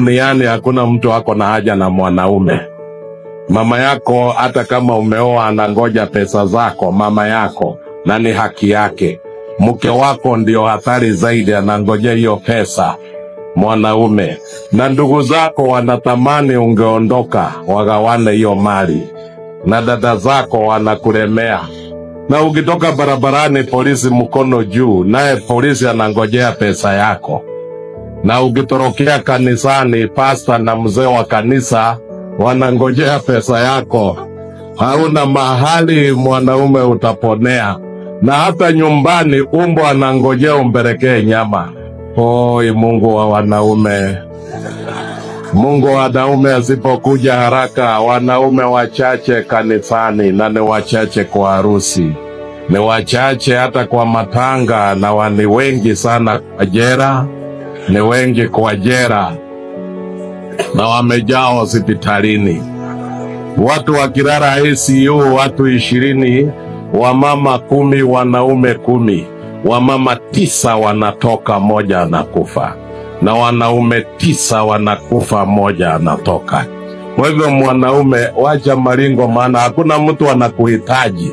Duniani hakuna mtu ako na haja na mwanaume. Mama yako hata kama umeoa anangoja pesa zako, mama yako, na ni haki yake. Mke wako ndio hatari zaidi, anangojea hiyo pesa, mwanaume. Na ndugu zako wanatamani ungeondoka wagawane hiyo mali. Na dada zako wanakulemea. Na ukitoka barabarani polisi mkono juu, naye polisi anangojea pesa yako. Na ukitorokea kanisani, pasta na mzee wa kanisa wanangojea pesa yako. Hauna mahali mwanaume utaponea. Na hata nyumbani umbo anangojea umpelekee nyama. Oi, Mungu wa wanaume. Mungu wa wanaume asipokuja haraka, wanaume wachache kanisani na ni wachache kwa harusi. Ni wachache hata kwa matanga, na ni wengi sana kwa jera. Ni wengi kwa jera na wamejaa hospitalini. Watu wakilala ICU watu 20, wamama 10, wanaume 10. Wamama 9 wanatoka, moja anakufa. Na wanaume 9 wanakufa, moja anatoka. Kwa hivyo mwanaume, wacha maringo, maana hakuna mtu anakuhitaji.